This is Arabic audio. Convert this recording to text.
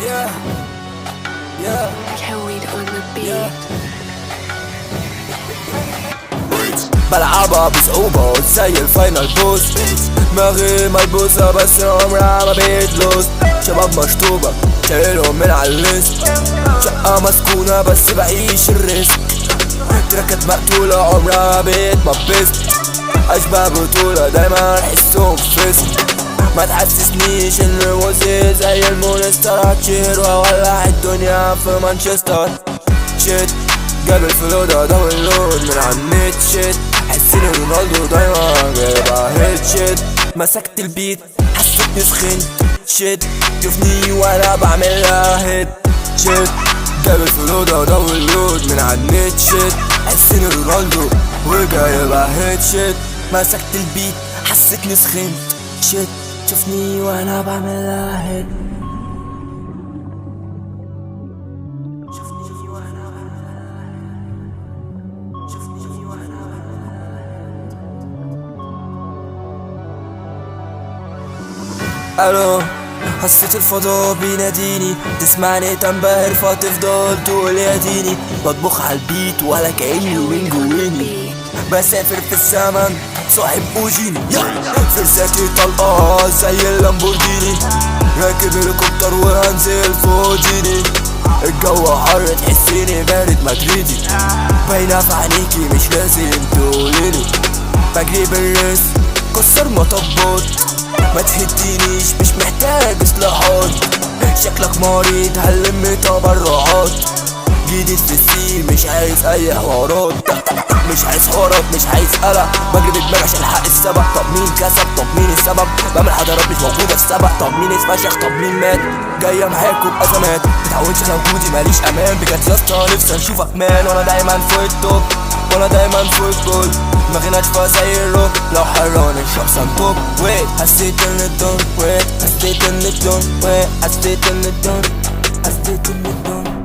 Yeah, yeah, Carried on the yeah. beat. بلعبها بصعوبة زي الفاينل بوس، دماغي ملبوسة بس عمرها ما بتلوس. شباب مشطوبة شايلهم من على الليست، شقة مسكونة بس بعيش الريسك. تراكات مقتولة عمرها بتمبست، أشبه بطولة دايما أحسهم فيست. ما تحسسنيش ان وزي زي المونستر، هتشير وولع الدنيا في مانشستر. شيت جاب الفلودة داونلود من على النت. شيت حسيني رونالدو دايما جايبها هيت. شيت مسكت البيت حسيتني سخنت. شيت شوفني وانا بعملها هيت. شيت جاب الفلودة داونلود من على النت. شيت حسيني رونالدو وجايبها هيت. شيت مسكت البيت حسيتني سخنت. شيت شوفني وانا بعملها هيت. الو، حسيت الفضاء بيناديني، تسمعني تنبهر فتفضل تقول يا ديني. بطبخ على البيت ولا كأني من جواني، بسافر في الزمن صاحب اوجيني. فرساتي طلقة زي اللامبورجيني، راكب هليكوبتر وهنزل فوجيني. الجو حر تحسيني بارد مدريدي، باينة في عينيكي مش لازم تقوليلي. بجري بالريس كسر مطبات، ما تهدينيش مش محتاج اصلاحات. شكلك مريض هلم تبرعات، جديد في السين مش عايز اي حوارات. مش عايز حوارات مش عايز قلق، بجري بدماغي عشان الحق السبق. طب مين كسب طب مين السبب؟ بعمل حضارات مش موجودة في سبق. طب مين اتفشخ طب مين مات؟ جاية معاكوا بأزمات، متعودش على وجودي ماليش امان. بجد ياسطا نفسي اشوفك مان، وانا دايما فوق التوب وانا دايما فوق الكل. دماغي ناشفة زي الروب، لو حران الشخص سنتوب. ويت حسيت ان الدون، ويت حسيت ان الدون، ويت حسيت ان الدون، حسيت ان الدون.